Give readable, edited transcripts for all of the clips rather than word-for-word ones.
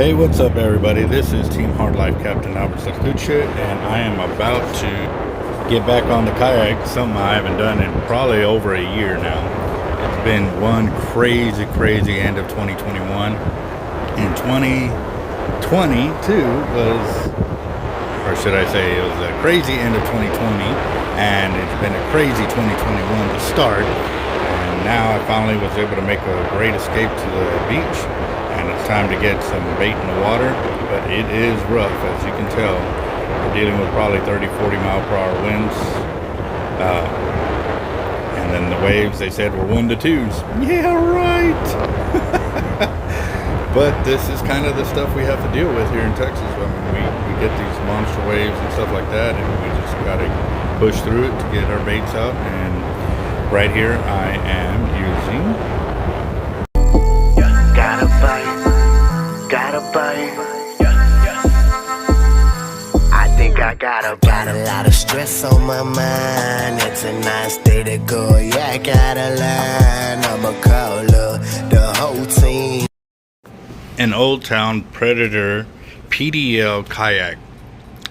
Hey, what's up, everybody? This is Team Hard Life Captain Alberto Zertuche, and I am about to get back on the kayak, something I haven't done in probably over a year now. It's been one crazy end of 2021, and 2022 was, or should I say, it was a crazy end of 2020, and it's been a crazy 2021 to start. And now I finally was able to make a great escape to the beach. And it's time to get some bait in the water, but it is rough, as you can tell. We're dealing with probably 30-40 mile per hour winds, and then the waves, they said, were 1 to 2s. Yeah, right. But this is kind of the stuff we have to deal with here in Texas. I mean, we get these monster waves and stuff like that, and we just got to push through it to get our baits out. And right here I am using Got a bite. I think I got a lot of stress on my mind. It's a nice day to go. Yeah, I got a line. I'ma call up the whole team. an Old Town Predator PDL kayak.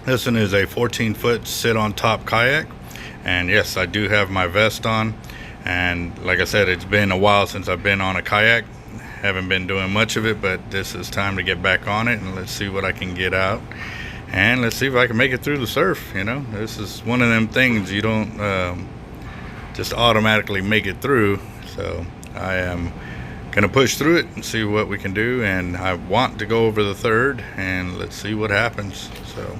This one is a 14-foot sit on top kayak, and yes, I do have my vest on. And like I said, it's been a while since I've been on a kayak. Haven't been doing much of it, but this is time to get back on it, and let's see what I can get out, and let's see if I can make it through the surf. You know, this is one of them things you don't just automatically make it through. So I am gonna push through it and see what we can do, and I want to go over the third, and let's see what happens. So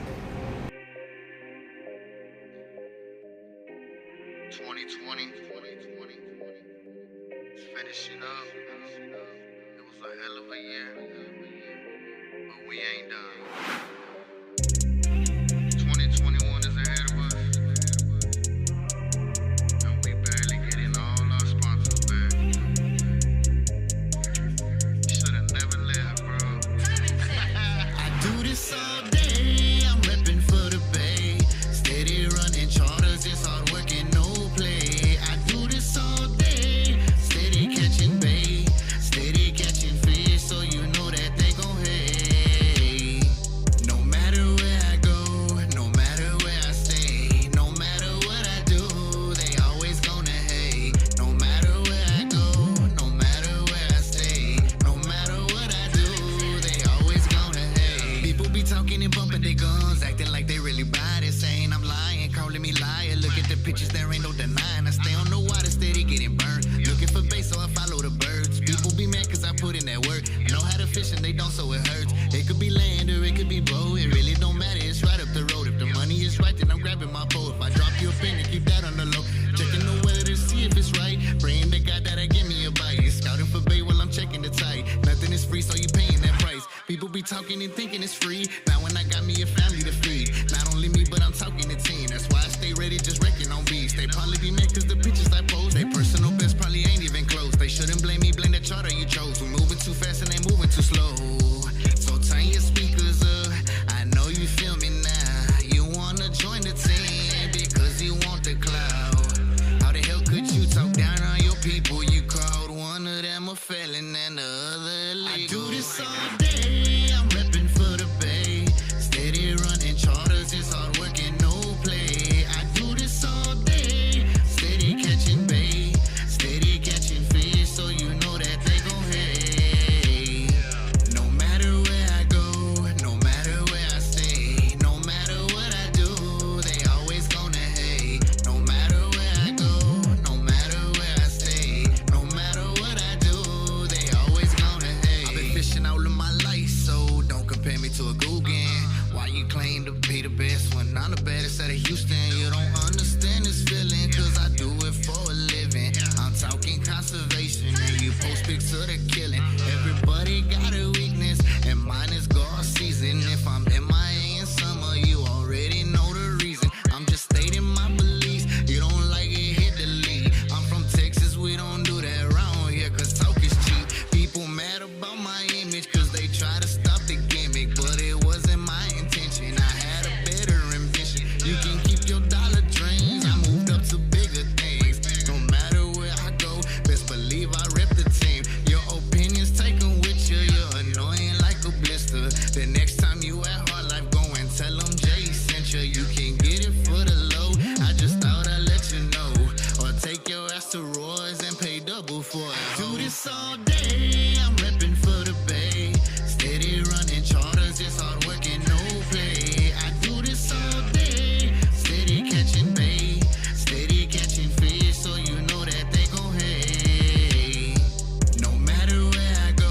2020, finishing up. It was a hell of a year, but we ain't done. 2021 is ahead of us, and we barely getting all our sponsors back. Should've never left, bro. I do this all day, I'm repping for the bay. Steady running charters, it's hard work and no play. I do this all day, steady catching bait, steady catching fish, so you know that they gon' hate. No matter where I go, no matter where I stay, no matter what I do, they always gonna hate. No matter where I go, no matter where I stay, no matter what I do, they always gonna hate. People be talking and bumping their guns, acting like they really buy this, saying I'm lying, calling me liar. Look at the pictures, there ain't no denying. I stay on the water, steady getting burned. Looking for bait, so I follow the birds. People be mad cause I put in that work. I know how to fish and they don't, so it hurts. It could be land or it could be bow. It really don't matter, it's right up the road. If the money is right, then I'm grabbing my pole. If I drop you a pin and keep that on the low, checking the weather to see if it's right. Praying to God that I give me a bite. Scouting for bait while I'm checking the tide. Nothing is free, so you paying that price. People be talking and thinking it's free. Now when I got me a family to feed, not only me, but I'm talking the team. That's why I stay ready, just wrecking on beats. They probably be mad cause the pictures I post, they personal best probably ain't even close. They shouldn't blame me, blame the charter you chose. We moving too fast and they moving too slow. So turn your speakers up, I know you feel me now. You wanna join the team because you want the cloud. How the hell could you talk down on your people you called? One of them a felon and the other illegal. I do this all day, I'm repping for the bay. Steady running charters, it's hard work and no play. I do this all day, steady catching bait, steady catching fish, so you know that they gon' hate. No matter where I go, no matter where I stay, no matter what I do, they always gonna hate. No matter where I go, no matter where I stay, no matter what I do, they always gonna hate. I've been fishing all of my life, so don't compare me to a Guggen. Why you claim to be the best when I'm the baddest out of Houston? You don't understand this feeling, cause I do it for a living. I'm talking conservation, and you post pics of the killing. Everybody got a weakness, and mine is guard season. If I'm MIA in summer, you already know the reason. I'm just stating my beliefs. You don't like it, hit delete. I'm from Texas, we don't do that around here, cause talk is cheap. People mad about my image, cause they try to stop the gimmick, but it wasn't my intention. I had a better ambition. You can keep your dollar dreams, I moved up to bigger things. No matter where I go, best believe I rep the team. Your opinion The next time you at Hard Life, go and tell them Jay sent you. You can get it for the low. I just thought I'd let you know. Or take your ass to Roy's and pay double for it. Do this all day, I'm repping for the bay. Steady running charters, it's hard working, no play. I do this all day, steady catching bait, steady catching fish, so you know that they gon' hate. No matter where I go,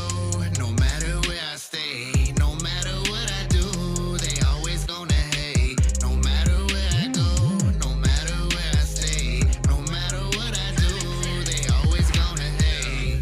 no matter where I stay, no matter what I do, they always gonna hate. No matter where I go, no matter where I stay, no matter what I do, they always gonna hate.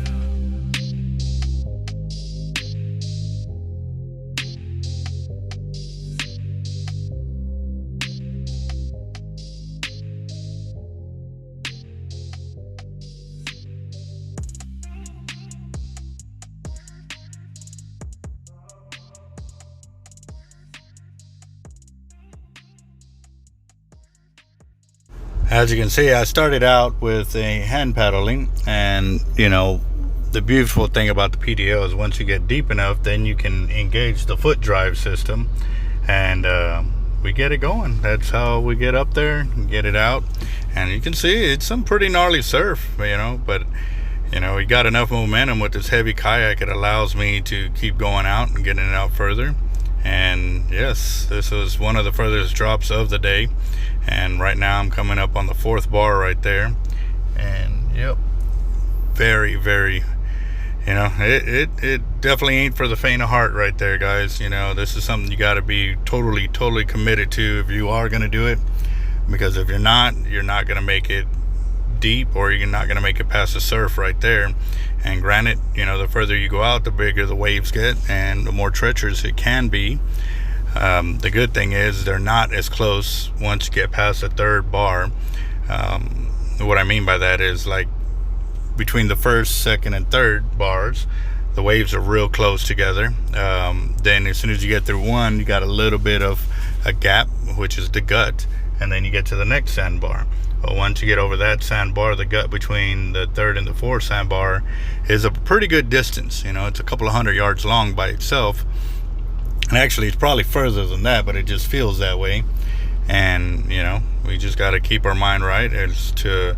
As you can see, I started out with a hand paddling, and you know, the beautiful thing about the PDL is once you get deep enough, then you can engage the foot drive system, and we get it going. That's how we get up there and get it out. And you can see it's some pretty gnarly surf, you know, but you know, we got enough momentum with this heavy kayak. It allows me to keep going out and getting it out further. And yes, this was one of the furthest drops of the day, and right now I'm coming up on the 4th bar right there. And yep, very, you know, it definitely ain't for the faint of heart right there, guys. You know, this is something you got to be totally committed to if you are going to do it, because if you're not going to make it deep, or you're not going to make it past the surf right there. And granted, you know, the further you go out, the bigger the waves get and the more treacherous it can be. The good thing is they're not as close once you get past the 3rd bar. What I mean by that is, like, between the 1st, 2nd, and 3rd bars, the waves are real close together. Then as soon as you get through 1, you got a little bit of a gap, which is the gut, and then you get to the next sandbar. But once you get over that sandbar, the gut between the 3rd and the 4th sandbar is a pretty good distance. You know, it's a couple of 100 yards long by itself. And actually, it's probably further than that, but it just feels that way. And, you know, we just got to keep our mind right as to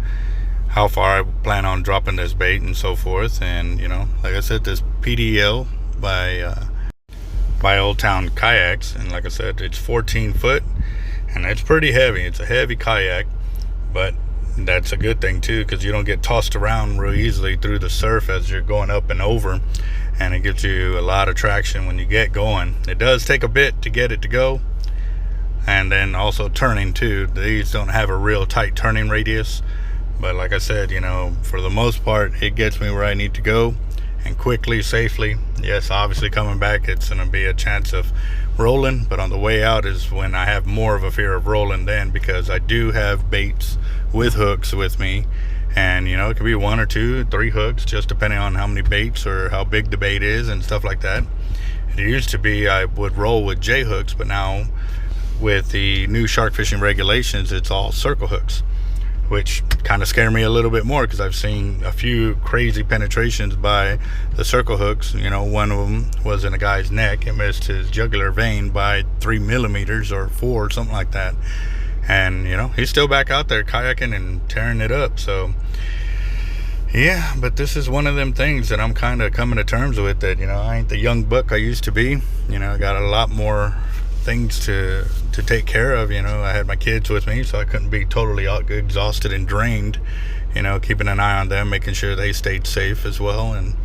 how far I plan on dropping this bait and so forth. And, you know, like I said, this PDL by Old Town Kayaks. And like I said, it's 14 foot, and it's pretty heavy. It's a heavy kayak. But that's a good thing too, because you don't get tossed around real easily through the surf as you're going up and over, and it gives you a lot of traction when you get going. It does take a bit to get it to go, and then also turning too. These don't have a real tight turning radius, but like I said, you know, for the most part, it gets me where I need to go, and quickly, safely. Yes, obviously coming back, it's going to be a chance of rolling, but on the way out is when I have more of a fear of rolling then, because I do have baits with hooks with me, and you know, it could be 1 or 2, 3 hooks, just depending on how many baits or how big the bait is and stuff like that. It used to be I would roll with J hooks, but now with the new shark fishing regulations, it's all circle hooks, which kind of scare me a little bit more, because I've seen a few crazy penetrations by the circle hooks. You know, one of them was in a guy's neck. It missed his jugular vein by 3 millimeters or 4, something like that. And, you know, he's still back out there kayaking and tearing it up. So, yeah, but this is one of them things that I'm kind of coming to terms with, that, you know, I ain't the young buck I used to be. You know, I got a lot more things to take care of. You know, I had my kids with me, so I couldn't be totally exhausted and drained. You know, keeping an eye on them, making sure they stayed safe as well. And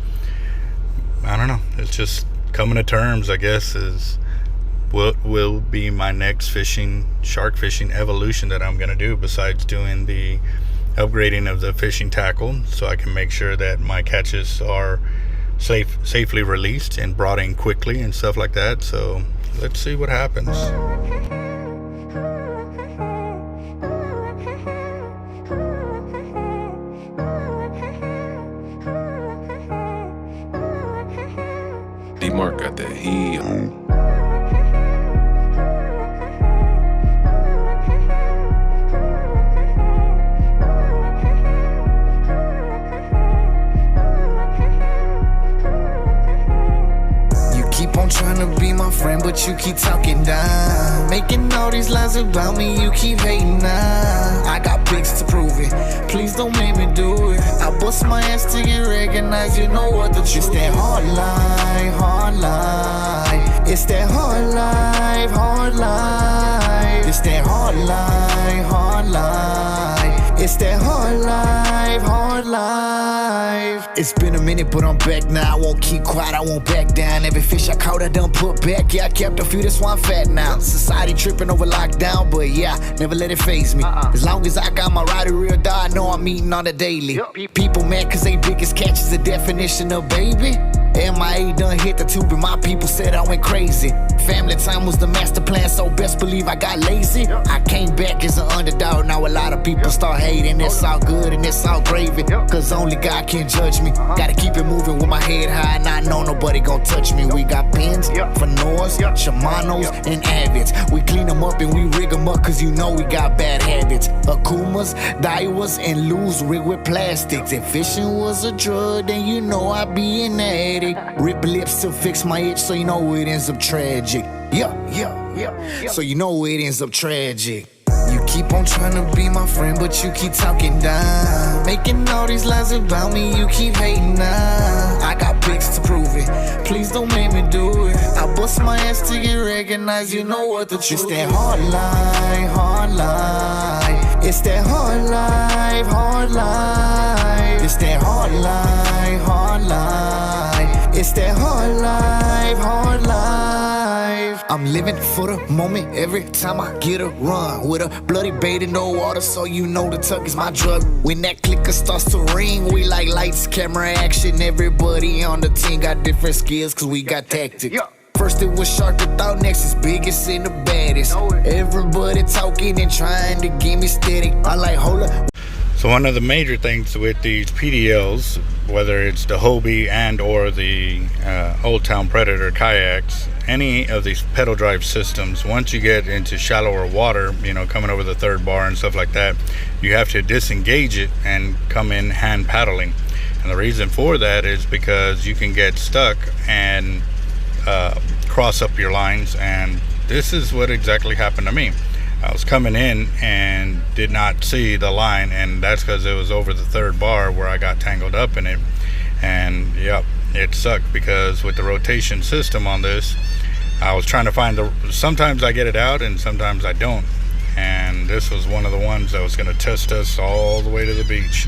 I don't know, it's just coming to terms, I guess, is what will be my next shark fishing evolution that I'm going to do, besides doing the upgrading of the fishing tackle, so I can make sure that my catches are safely released and brought in quickly and stuff like that. So let's see what happens. D-Mark got that heel. Trying tryna be my friend, but you keep talking down. Making all these lies about me, you keep hating now. I got pics to prove it, please don't make me do it. I bust my ass to get recognized, you know what the truth. It's that hard life, hard life. It's that hard life, hard life. It's that hard life, hard life. It's that hard life, hard life. It's been a minute, but I'm back now. I won't keep quiet, I won't back down. Every fish I caught, I done put back. Yeah, I kept a few, that's why I'm fat now. Society tripping over lockdown, but yeah, never let it faze me. As long as I got my rider real dog, I know I'm eating on the daily. People mad cause they biggest catch is the definition of baby. MIA done hit the tube and my people said I went crazy. Family time was the master plan, so best believe I got lazy. I came back as an underdog, now a lot of people start hating. It's all good and it's all gravy, cause only God can judge me. Gotta keep it moving with my head high, and I know nobody gon' touch me. We got pins, Fanoas, Shimano's, and Avids. We clean them up and we rig them up, cause you know we got bad habits. Akumas, Daiwas, and Luz rigged with plastics. If fishing was a drug, then you know I be an addict. Rip lips to fix my itch, so you know it ends up tragic. So you know it ends up tragic. You keep on trying to be my friend, but you keep talking down. Making all these lies about me, you keep hating now. I got pics to prove it, please don't make me do it. I bust my ass to get recognized, you know what the truth. It's that hard life, hard life. It's that hard life, hard life. It's that hard life, hard life. It's that hard life, hard life. I'm living for the moment every time I get a run. With a bloody bait and no water, so you know the tuck is my drug. When that clicker starts to ring, we like lights, camera, action. Everybody on the team got different skills, cause we got tactics. First it was shark, the thought next is biggest and the baddest. Everybody talking and trying to get me steady. I like, hold up. So one of the major things with these PDLs, whether it's the Hobie and or the Old Town Predator kayaks, any of these pedal drive systems, once you get into shallower water, you know, coming over the third bar and stuff like that, you have to disengage it and come in hand paddling. And the reason for that is because you can get stuck and cross up your lines, and this is what exactly happened to me. I was coming in and did not see the line, and that's because it was over the third bar where I got tangled up in it. And yep, it sucked because with the rotation system on this, I was trying to find sometimes I get it out and sometimes I don't. And this was one of the ones that was going to test us all the way to the beach.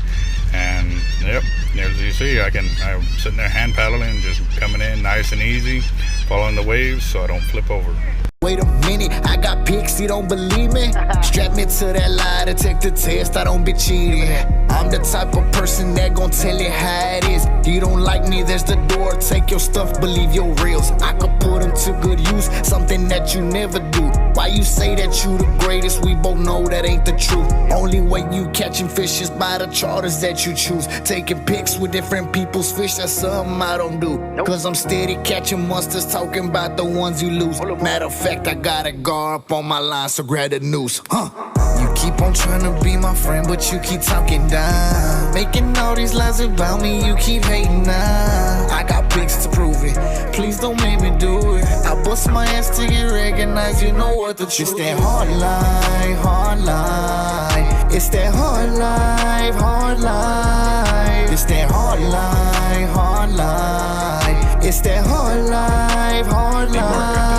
And yep, as you see, I'm sitting there hand paddling, just coming in nice and easy, following the waves so I don't flip over. Wait a minute, I got pics, you don't believe me? Strap me to that lie to take the test, I don't be cheating. I'm the type of person that gon' tell you how it is. You don't like me, there's the door, take your stuff, believe your reels. I could put them to good use, something that you never do. Why you say that you the greatest, we both know that ain't the truth. Only way you catching fish is by the charters that you choose. Taking pics with different people's fish, that's something I don't do. Cause I'm steady catching monsters, talking about the ones you lose. Matter of fact, I got a guard up on my line, so grab the noose. You keep on trying to be my friend, but you keep talking down. Making all these lies about me, you keep hating now. I got pics to prove it, please don't make me do it. I bust my ass to get recognized, you know what the truth. It's that hard life, hard life. It's that hard life, hard life. It's that hard life, hard life. It's that hard life, hard life.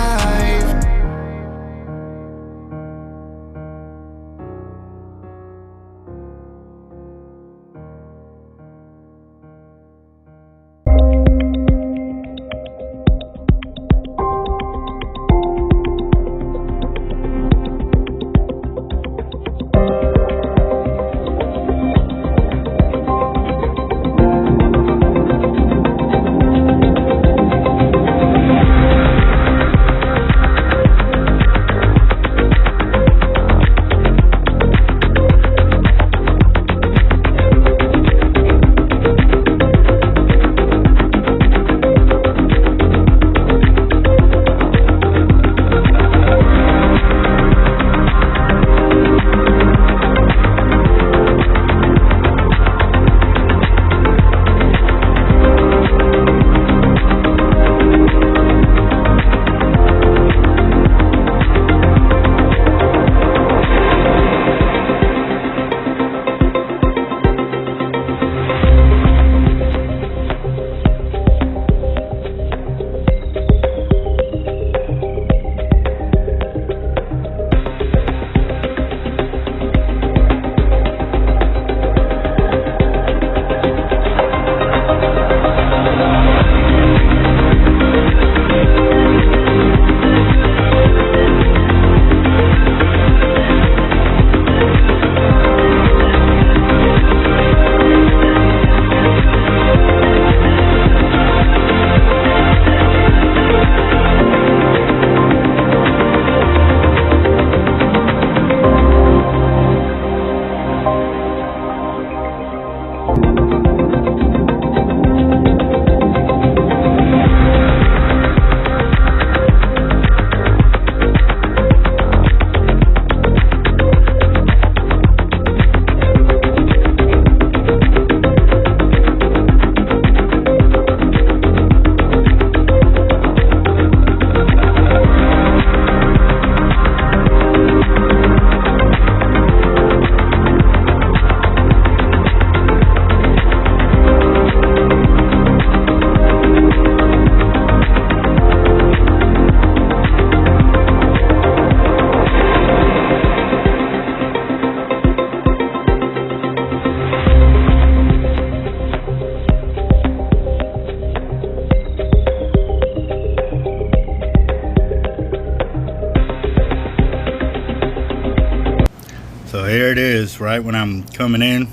here it is, right when I'm coming in,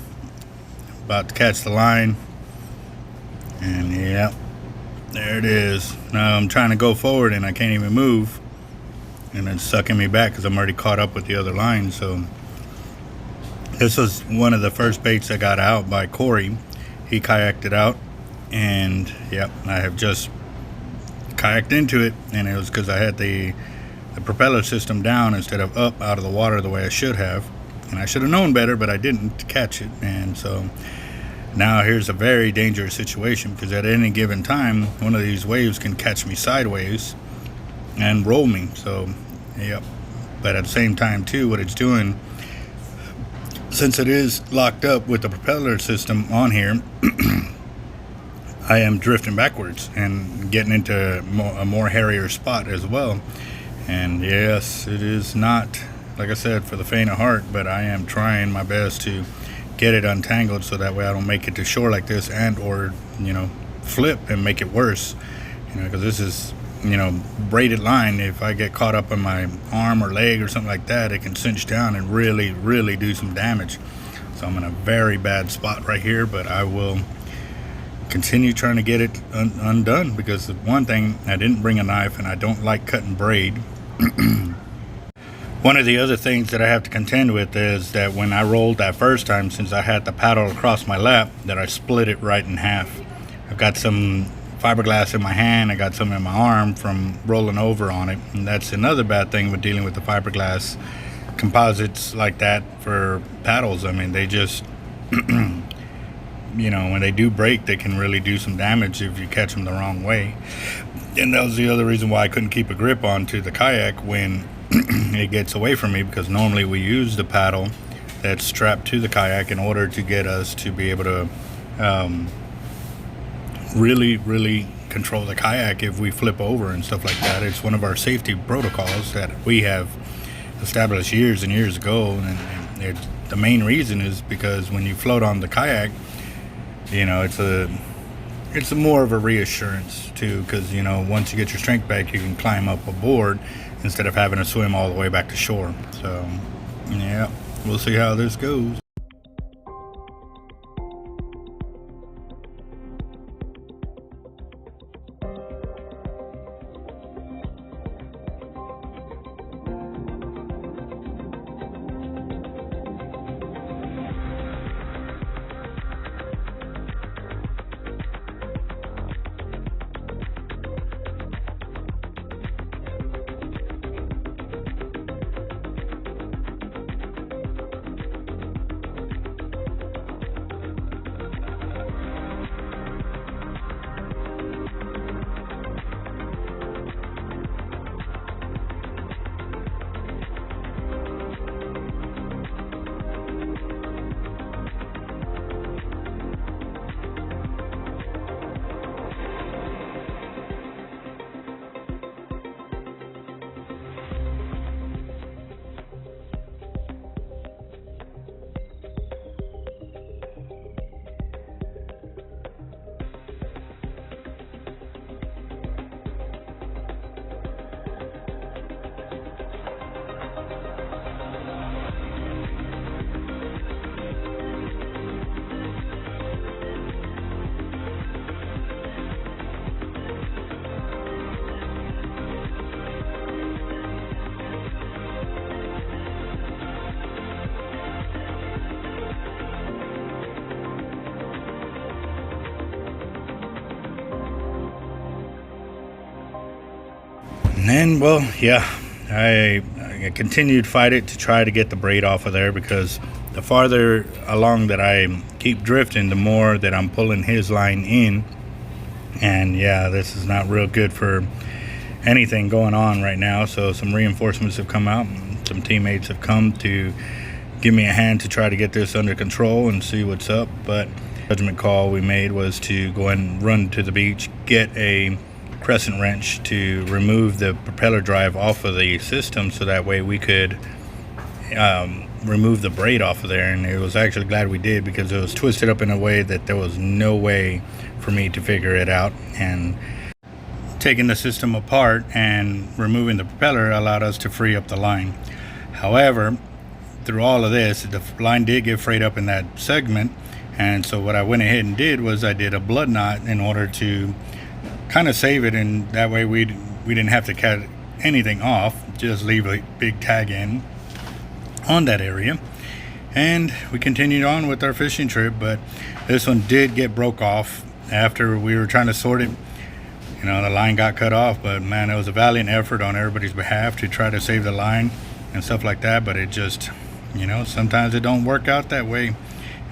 about to catch the line. And yep, there it is. Now I'm trying to go forward and I can't even move. And it's sucking me back because I'm already caught up with the other line. So this was one of the first baits that got out by Corey. He kayaked it out. And yep, I have just kayaked into it. And it was because I had the propeller system down instead of up out of the water the way I should have. And I should have known better, but I didn't catch it. And so now here's a very dangerous situation, because at any given time, one of these waves can catch me sideways and roll me. So, yep. But at the same time, too, what it's doing, since it is locked up with the propeller system on here, I am drifting backwards and getting into a more hairier spot as well. And yes, it is not, like I said, for the faint of heart, but I am trying my best to get it untangled so that way I don't make it to shore like this and or, you know, flip and make it worse. You know, because this is, you know, braided line. If I get caught up on my arm or leg or something like that, it can cinch down and really, really do some damage. So I'm in a very bad spot right here, but I will continue trying to get it undone, because one thing, I didn't bring a knife and I don't like cutting braid. One of the other things that I have to contend with is that when I rolled that first time, since I had the paddle across my lap, that I split it right in half. I've got some fiberglass in my hand, I got some in my arm from rolling over on it, and that's another bad thing with dealing with the fiberglass composites like that for paddles. I mean, they just you know, when they do break, they can really do some damage if you catch them the wrong way. And that was the other reason why I couldn't keep a grip onto the kayak when it gets away from me, because normally we use the paddle that's strapped to the kayak in order to get us to be able to really control the kayak if we flip over and stuff like that. It's one of our safety protocols that we have established years and years ago, and the main reason is because when you float on the kayak, you know, it's a more of a reassurance too, because, you know, once you get your strength back, you can climb up aboard instead of having to swim all the way back to shore. So yeah, we'll see how this goes. And then, well, yeah, I continued to fight it to try to get the braid off of there, because the farther along that I keep drifting, the more that I'm pulling his line in. And yeah, this is not real good for anything going on right now. So some reinforcements have come out, and some teammates have come to give me a hand to try to get this under control and see what's up. But the judgment call we made was to go and run to the beach, get a crescent wrench to remove the propeller drive off of the system, so that way we could remove the braid off of there. And it was actually glad we did, because it was twisted up in a way that there was no way for me to figure it out. And taking the system apart and removing the propeller allowed us to free up the line. However, through all of this, the line did get frayed up in that segment. And so what I went ahead and did was I did a blood knot in order to kind of save it, and that way we didn't have to cut anything off, just leave a big tag in on that area. And we continued on with our fishing trip, but this one did get broke off after we were trying to sort it. You know, the line got cut off, but man, it was a valiant effort on everybody's behalf to try to save the line and stuff like that. But it just, you know, sometimes it don't work out that way.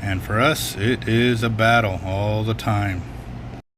And for us, it is a battle all the time.